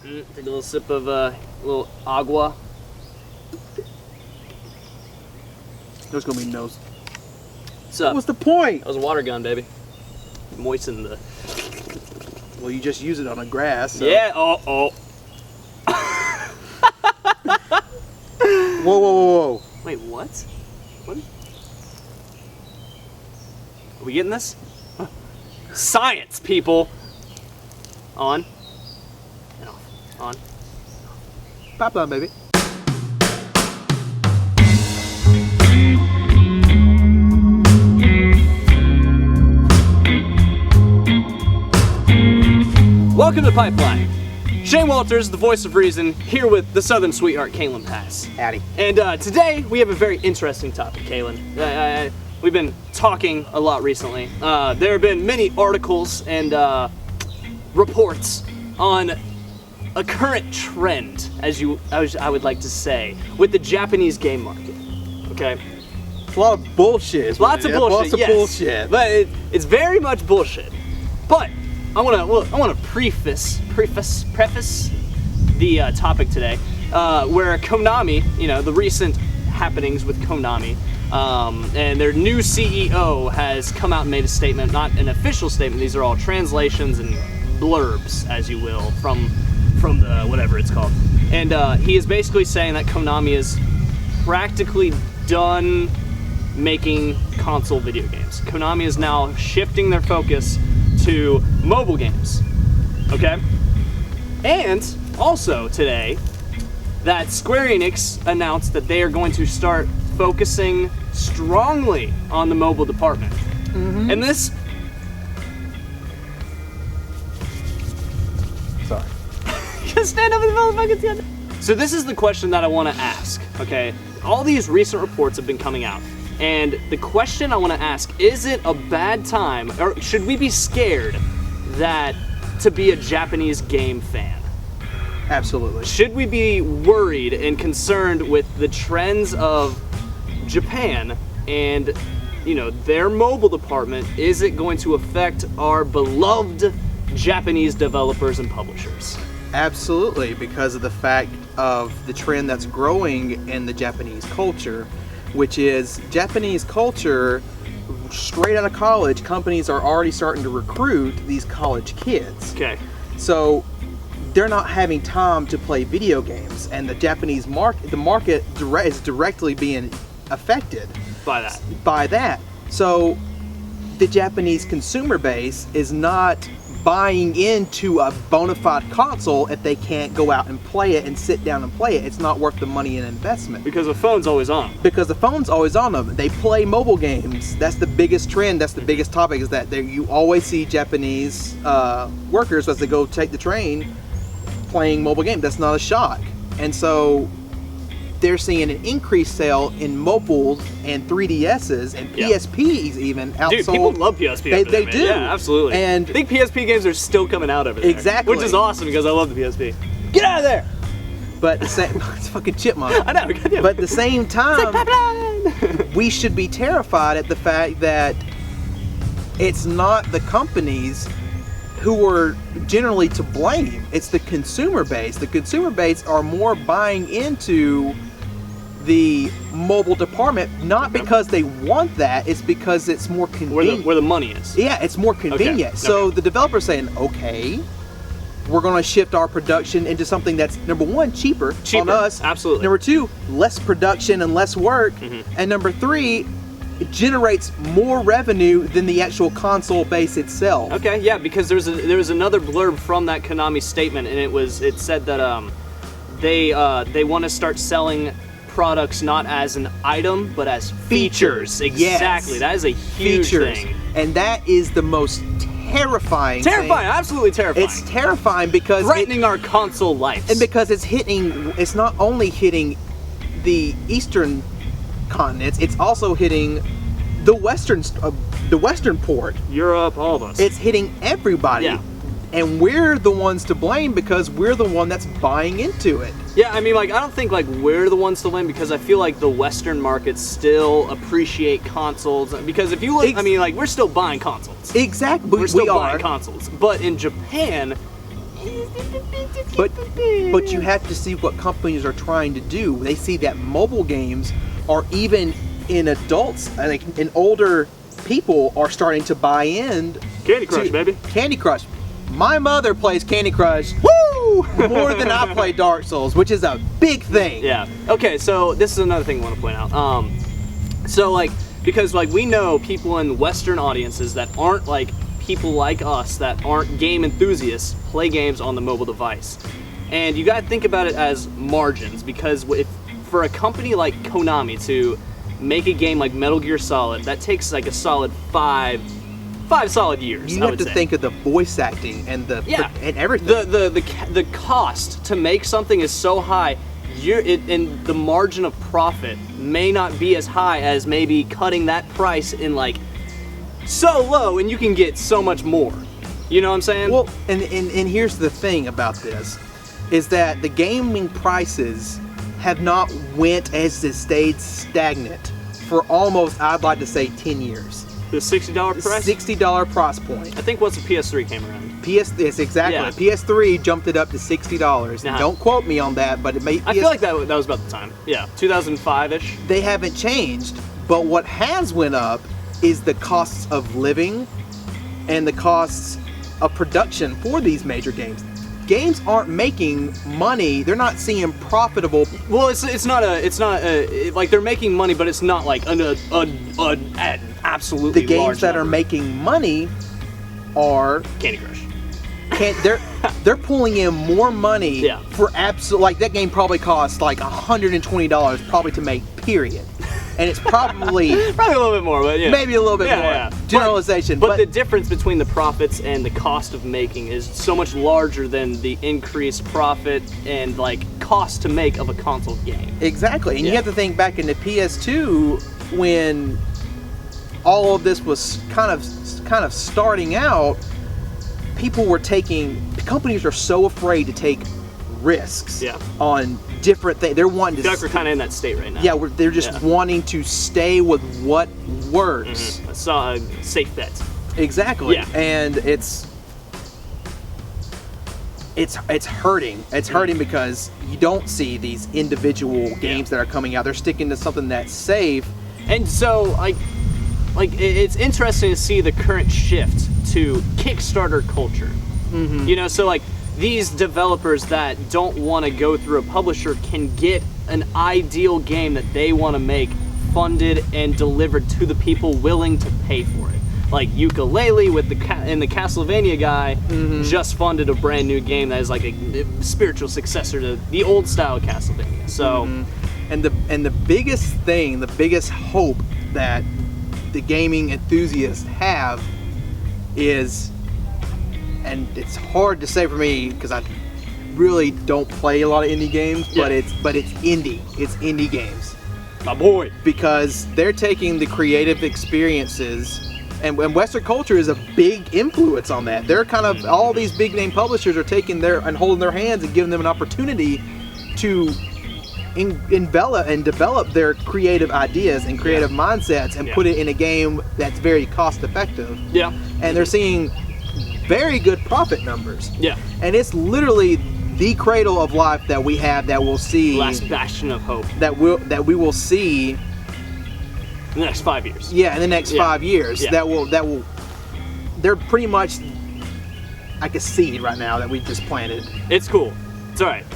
Take a little sip of a little agua. There's gonna be no. What's up? What's the point? That was a water gun, baby. Moisten the. Well, you just use it on the grass. So. Yeah. Oh. Whoa. Wait, what? What? Are we getting this? Science, people. On. And off. On. Pipeline, baby. Welcome to Pipeline. Shane Walters, the voice of reason, here with the Southern sweetheart, Kaylin Pass. Howdy. And today we have a very interesting topic, Kaylin. We've been talking a lot recently. There have been many articles and reports on a current trend, as I would like to say, with the Japanese game market. Okay. It's a lot of bullshit. Lots of bullshit. Lots of bullshit. But it's very much bullshit. But I want to preface the topic today, where Konami, the recent happenings with Konami, and their new CEO has come out and made a statement, not an official statement. These are all translations and blurbs, as you will, from the whatever it's called. And he is basically saying that Konami is practically done making console video games. Konami is now shifting their focus to mobile games, okay? And also today, that Square Enix announced that they are going to start focusing strongly on the mobile department. Mm-hmm. And this... Sorry. Just stand up in the motherfucking together. So this is the question that I want to ask, okay? All these recent reports have been coming out. And the question I want to ask, is it a bad time, or should we be scared to be a Japanese game fan? Absolutely. Should we be worried and concerned with the trends of Japan and, their mobile department? Is it going to affect our beloved Japanese developers and publishers? Absolutely, because of the fact of the trend that's growing in the Japanese culture, which is Japanese culture. Straight out of college, companies are already starting to recruit these college kids. Okay. So they're not having time to play video games, and the Japanese market is directly being affected By that. So the Japanese consumer base is not buying into a bona fide console if they can't go out and play it and sit down and play it. It's not worth the money and investment. Because the phone's always on. Because the phone's always on them. They play mobile games. That's the biggest trend. That's the biggest topic, is that you always see Japanese workers as they go take the train playing mobile games. That's not a shock. And so they're seeing an increased sale in mobiles and 3DSs and PSPs even outsold. Dude, people love PSP. They do. Yeah, absolutely. And I think PSP games are still coming out over there. Exactly. Which is awesome because I love the PSP. Get out of there! But it's fucking chipmunk. I know. Goddamn. But at the same time, we should be terrified at the fact that it's not the companies who are generally to blame. It's the consumer base. The consumer base are more buying into the mobile department, not because they want that, it's because it's more convenient. Where the money is. Yeah, it's more convenient. Okay. So the developer's saying, okay, we're going to shift our production into something that's, number one, cheaper on us. Absolutely. Number two, less production and less work. Mm-hmm. And number three, it generates more revenue than the actual console base itself. Okay, yeah, because there was another blurb from that Konami statement, and it said that they want to start selling products not as an item but as features. Exactly. Yes. That is a huge thing. And that is the most terrifying thing. Absolutely terrifying. It's terrifying because threatening our console lives. And because it's not only hitting the eastern continents, it's also hitting the western port. Europe, all of us. It's hitting everybody. Yeah. And we're the ones to blame because we're the one that's buying into it. Yeah, I mean, I don't think, we're the ones to blame, because I feel like the Western markets still appreciate consoles. Because if you look, we're still buying consoles. Exactly. We're still buying consoles. But in Japan, But you have to see what companies are trying to do. They see that mobile games are even in adults, like in older people, are starting to buy in. Candy Crush, baby. Candy Crush. My mother plays Candy Crush. Woo! More than I play Dark Souls, which is a big thing. Yeah. Okay, so this is another thing I want to point out. So like, because like we know people in Western audiences that aren't like people like us, that aren't game enthusiasts, play games on the mobile device. And you gotta think about it as margins, because if for a company like Konami to make a game like Metal Gear Solid, that takes like a solid five solid years. You have to think of the voice acting and and everything. The cost to make something is so high, and the margin of profit may not be as high as maybe cutting that price in like so low, and you can get so much more. You know what I'm saying? Well, and here's the thing about this, is that the gaming prices have not went as they stayed stagnant for almost, I'd like to say, 10 years. The $60 price? $60 price point. I think once the PS3 came around. Yes, exactly. Yeah. PS3 jumped it up to $60. Nah. Don't quote me on that, but it may. I feel like that was about the time. Yeah, 2005-ish. They haven't changed, but what has went up is the costs of living and the costs of production for these major games. Games aren't making money. They're not seeing profitable. Well, it's not like they're making money, but it's not like an absolutely the games large that are number. making money are Candy Crush. They're pulling in more money for like that game probably costs like $120 probably to make, period. And it's probably a little bit more, but yeah. Maybe a little bit more. Yeah. Generalization. But the difference between the profits and the cost of making is so much larger than the increased profit and like cost to make of a console game. Exactly. And you have to think back in the PS2 when all of this was kind of starting out. Companies are so afraid to take risks on different things. They're wanting to. I feel like we're kind of in that state right now. Yeah, they're just wanting to stay with what works. Mm-hmm. A safe bet. Exactly. Yeah. And it's hurting. It's hurting because you don't see these individual games that are coming out. They're sticking to something that's safe. And so, like it's interesting to see the current shift to Kickstarter culture. Mm-hmm. You know, so like these developers that don't want to go through a publisher can get an ideal game that they want to make funded and delivered to the people willing to pay for it. Like Yooka-Laylee with the Castlevania guy just funded a brand new game that is like a spiritual successor to the old style Castlevania. So, and the biggest thing, the biggest hope that the gaming enthusiasts have is, and it's hard to say for me because I really don't play a lot of indie games, but it's indie. It's indie games. My boy. Because they're taking the creative experiences, and Western culture is a big influence on that. They're kind of, all these big name publishers are taking and holding their hands and giving them an opportunity to envelop and develop their creative ideas and creative mindsets and put it in a game that's very cost effective. Yeah. And they're seeing very good profit numbers. Yeah. And it's literally the cradle of life that we have, that we'll see. Last bastion of hope. That we will see in the next 5 years. Yeah, in the next 5 years. Yeah. That will they're pretty much like a seed right now that we just planted. It's cool. It's alright.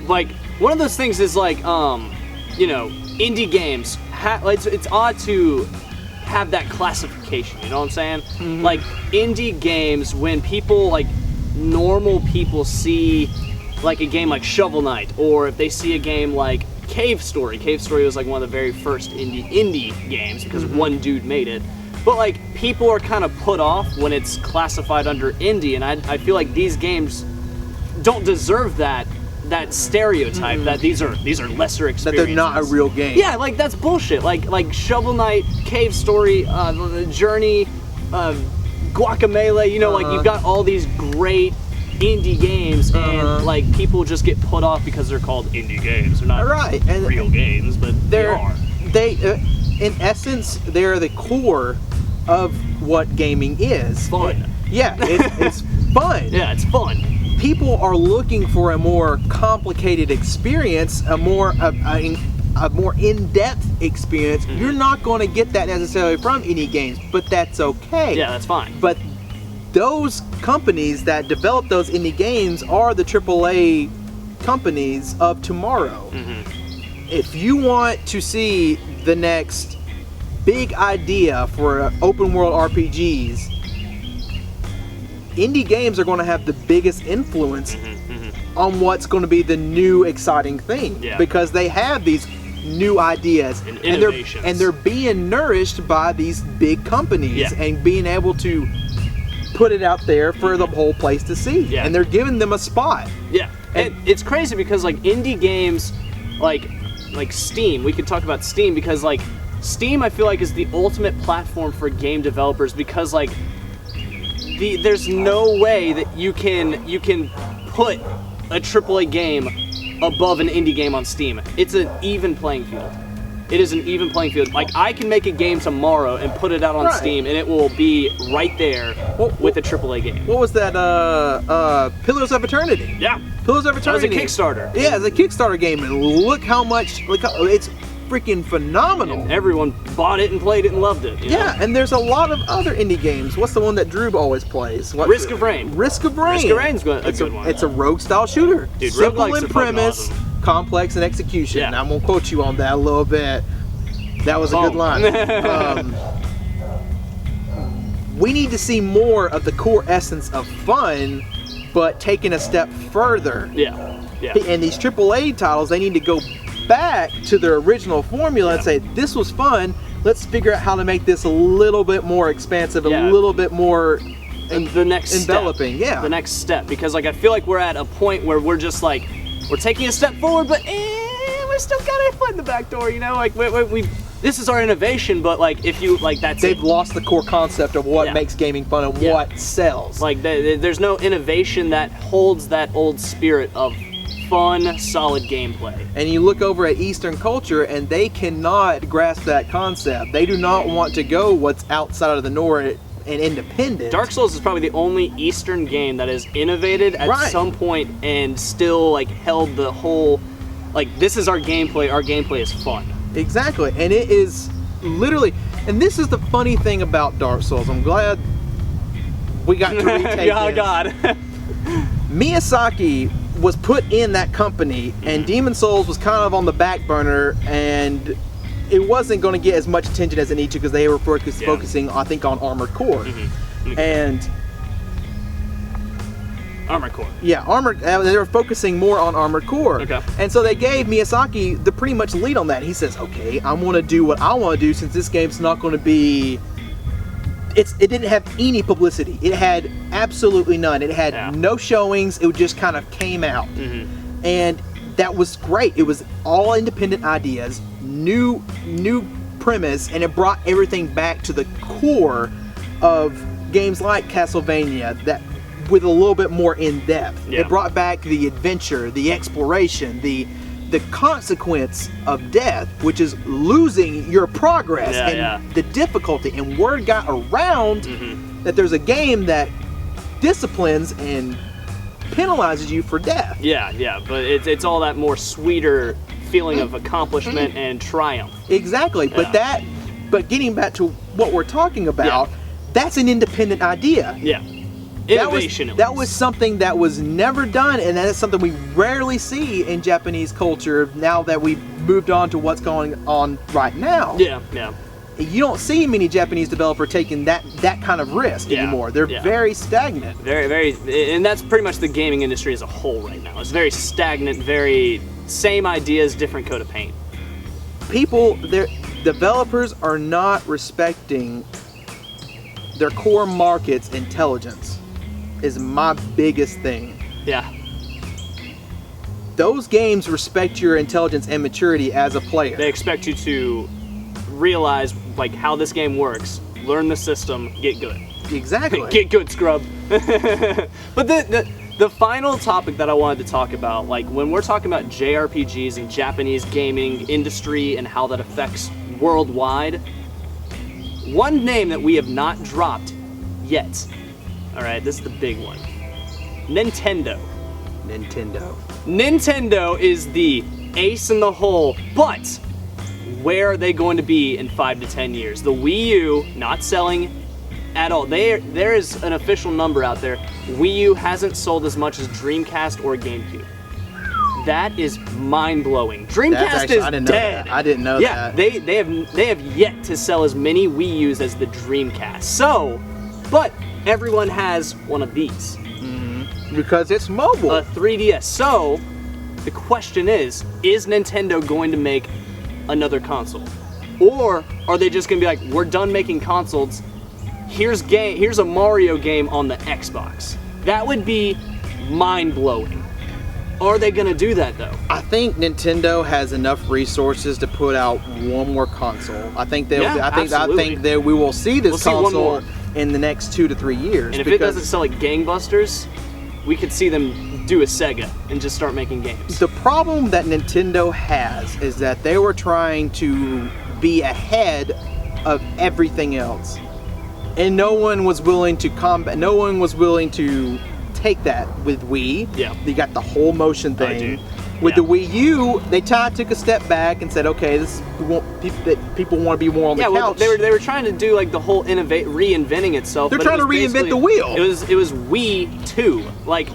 Like, one of those things is like, you know, indie games, it's odd to have that classification, you know what I'm saying? Mm-hmm. Like, indie games, when people, like, normal people see, like, a game like Shovel Knight, or if they see a game like Cave Story. Cave Story was, like, one of the very first indie games, because one dude made it. But, like, people are kind of put off when it's classified under indie, and I feel like these games don't deserve that stereotype that these are lesser experiences. That they're not a real game. Yeah, like that's bullshit. Like Shovel Knight, Cave Story, Journey, Guacamelee. You know, like you've got all these great indie games, and like people just get put off because they're called indie games. They're not real games, but they are. In essence, they're the core of what gaming is. Fun. Yeah, it's fun. Yeah, it's fun. people are looking for a more complicated experience, a more in-depth experience. You're not going to get that necessarily from indie games, but that's okay. Yeah, that's fine. But those companies that develop those indie games are the AAA companies of tomorrow. If you want to see the next big idea for open world RPGs, indie games are going to have the biggest influence on what's going to be the new exciting thing, because they have these new ideas and innovations, and they're being nourished by these big companies and being able to put it out there for the whole place to see, and they're giving them a spot. And it's crazy because like indie games like Steam, we could talk about Steam, because like Steam I feel like is the ultimate platform for game developers, because like there's no way that you can put a AAA game above an indie game on Steam. It's an even playing field. It is an even playing field. Like, I can make a game tomorrow and put it out on Steam, and it will be right there with a AAA game. What was that? Pillars of Eternity. Yeah. Pillars of Eternity. That was a Kickstarter. Yeah, it's a Kickstarter game, and look how it's freaking phenomenal. And everyone bought it and played it and loved it. You know? And there's a lot of other indie games. What's the one that Drew always plays? Risk of Rain. Risk of Rain. Risk of Rain's a good one. It's a rogue-style shooter. Dude, simple in premise, awesome. Complex in execution. Yeah. I'm gonna quote you on that a little bit. That was a good line. We need to see more of the core essence of fun, but taken a step further. And these AAA titles, they need to go back to their original formula and say, this was fun, let's figure out how to make this a little bit more expansive, a little bit more the next enveloping. Step. The next step. Because like I feel like we're at a point where we're just like, we're taking a step forward, but we still got a foot in the back door, you know? Like we this is our innovation, but like if you like they've lost the core concept of what makes gaming fun and what sells. Like there's no innovation that holds that old spirit of fun, solid gameplay. And you look over at Eastern culture, and they cannot grasp that concept. They do not want to go what's outside of the norm and independent. Dark Souls is probably the only Eastern game that has innovated at some point and still like held the whole, like, this is our gameplay is fun. Exactly, and it is literally, and this is the funny thing about Dark Souls. I'm glad we got to retake Oh God. Miyazaki was put in that company, and Demon Souls was kind of on the back burner, and it wasn't going to get as much attention as it needed to because they were focusing, I think, on Armored Core. And Armored Core. They were focusing more on Armored Core. And so they gave Miyazaki the pretty much lead on that. He says, okay, I'm going to do what I want to do, since this game's not going to be... It didn't have any publicity. It had absolutely none. It had no showings. It just kind of came out. And that was great. It was all independent ideas, new premise, and it brought everything back to the core of games like Castlevania, that with a little bit more in depth. It brought back the adventure, the exploration, the consequence of death, which is losing your progress, and the difficulty. And word got around that there's a game that disciplines and penalizes you for death. But it's all that more sweeter feeling of accomplishment and triumph. Exactly. But getting back to what we're talking about, that's an independent idea. Innovation. That was something that was never done, and that is something we rarely see in Japanese culture now that we've moved on to what's going on right now. You don't see many Japanese developers taking that kind of risk anymore. They're very stagnant. Very, and that's pretty much the gaming industry as a whole right now. It's very stagnant, very same ideas, different coat of paint. Developers are not respecting their core market's intelligence. Is my biggest thing. Those games respect your intelligence and maturity as a player. They expect you to realize like how this game works, learn the system, get good. Exactly. Get good, scrub. But the final topic that I wanted to talk about, like when we're talking about JRPGs and Japanese gaming industry and how that affects worldwide, one name that we have not dropped yet. All right, this is the big one. Nintendo. Nintendo. Nintendo is the ace in the hole, but where are they going to be in 5 to 10 years? The Wii U not selling at all. There is an official number out there. Wii U hasn't sold as much as Dreamcast or GameCube. That is mind-blowing. Dreamcast is I didn't know dead. that. I didn't know that. They have yet to sell as many Wii U's as the Dreamcast. So, but everyone has one of these. Because it's mobile. A 3DS. So, the question is Nintendo going to make another console? Or are they just going to be like, we're done making consoles, here's a Mario game on the Xbox? That would be mind-blowing. Are they going to do that, though? I think Nintendo has enough resources to put out one more console. I think they. Yeah, I think that we will see this console in the next 2 to 3 years. And if it doesn't sell like gangbusters, we could see them do a Sega and just start making games. The problem that Nintendo has is that they were trying to be ahead of everything else, and no one was willing to combat. No one was willing to take that with Wii. Yeah. You got the whole motion thing. With Yeah. the Wii U, they took a step back and said, okay, people want to be more on the couch. Well, they were trying to do like the whole reinventing itself. They're trying to reinvent the wheel. It was Wii 2. Like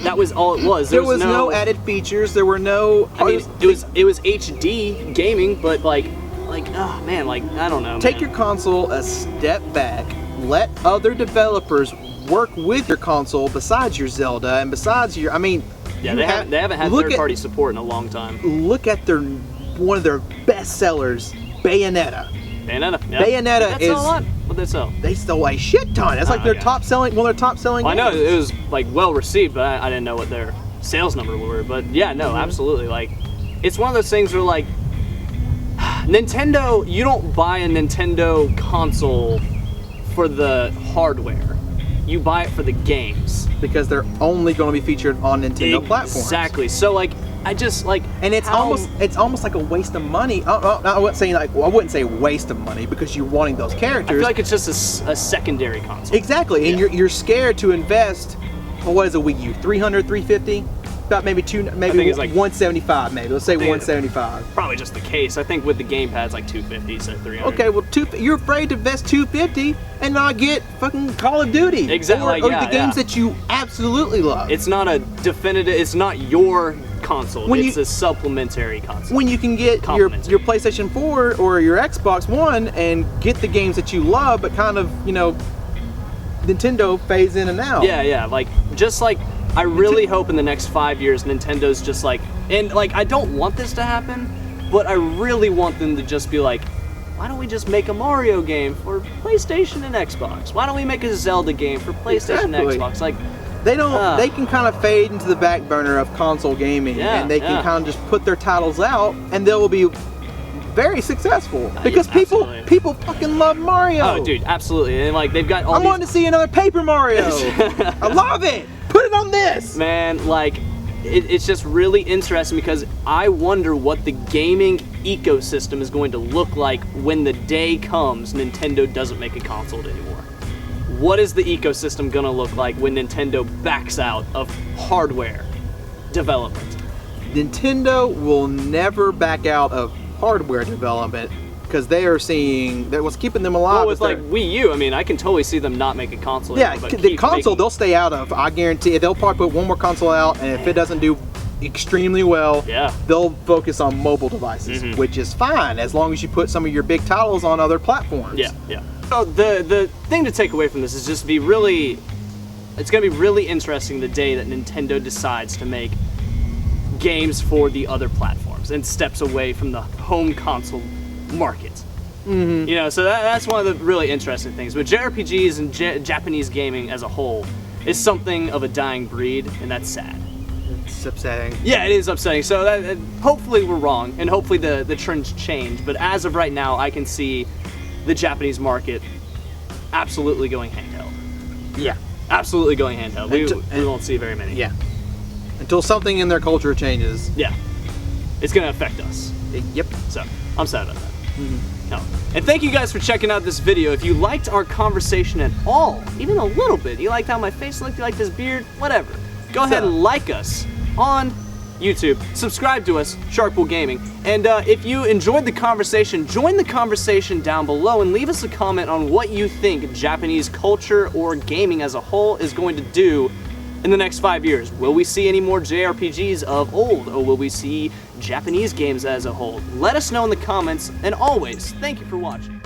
that was all it was. There was no added features. There were no. I mean, it was HD gaming, but like oh man, like I don't know. Take your console a step back. Let other developers work with your console besides your Zelda and besides your. I mean, yeah, they haven't had third-party support in a long time. Look at one of their best sellers, Bayonetta. Bayonetta. Yeah. Bayonetta is. Sell a lot? What'd they sell? They sell a shit ton. That's like their top selling. Well, their top selling. Well, I know it was like well received, but I didn't know what their sales number were. But yeah, no, absolutely. Like, it's one of those things where like Nintendo, you don't buy a Nintendo console for the hardware. You buy it for the games. Because they're only going to be featured on Nintendo platforms. Exactly. So like, I just like, and it's almost like a waste of money. I wouldn't say waste of money because you're wanting those characters. I feel like it's just a secondary console. Exactly, and you're scared to invest. Well, what is a Wii U? 300, 350? About maybe maybe like 175. Maybe let's say 175. Probably just the case. I think with the gamepad it's like 250, so 300. Okay, well, you're afraid to invest 250 and not get fucking Call of Duty. Exactly. Or the games that you absolutely love. It's not a definitive. It's not your console. It's a supplementary console. When you can get your PlayStation 4 or your Xbox One and get the games that you love, but kind of Nintendo phase in and out. Yeah. Like just like. I really hope in the next 5 years Nintendo's just like, and like I don't want this to happen, but I really want them to just be like, why don't we just make a Mario game for PlayStation and Xbox? Why don't we make a Zelda game for PlayStation and Xbox? Like they don't. They can kind of fade into the back burner of console gaming, and they can kind of just put their titles out, and they will be very successful because people fucking love Mario. Oh, dude, absolutely, and like they've got all. I want to see another Paper Mario. I love it. Put it on this! Man, like, it's just really interesting because I wonder what the gaming ecosystem is going to look like when the day comes Nintendo doesn't make a console anymore. What is the ecosystem gonna look like when Nintendo backs out of hardware development? Nintendo will never back out of hardware development because they are seeing that what's keeping them alive. Well, with like Wii U, I mean, I can totally see them not make a console. Yeah, anymore, the console they'll stay out of. I guarantee they'll probably put one more console out, and if it doesn't do extremely well, they'll focus on mobile devices, which is fine as long as you put some of your big titles on other platforms. Yeah. So the thing to take away from this is just it's gonna be really interesting the day that Nintendo decides to make games for the other platforms and steps away from the home console market. So that's one of the really interesting things. But JRPGs and Japanese gaming as a whole is something of a dying breed, and that's sad. It's upsetting. Yeah, it is upsetting. So hopefully we're wrong, and hopefully the trends change. But as of right now, I can see the Japanese market absolutely going handheld. Yeah. Absolutely going handheld. We won't see very many. Yeah. Until something in their culture changes. Yeah. It's going to affect us. Yep. So, I'm sad about that. No. And thank you guys for checking out this video. If you liked our conversation at all, even a little bit, you liked how my face looked, you liked this beard, whatever, go ahead and like us on YouTube, subscribe to us, Sharkpool Gaming, and if you enjoyed the conversation, join the conversation down below and leave us a comment on what you think Japanese culture or gaming as a whole is going to do in the next 5 years. Will we see any more JRPGs of old, or will we see Japanese games as a whole? Let us know in the comments, and always, thank you for watching.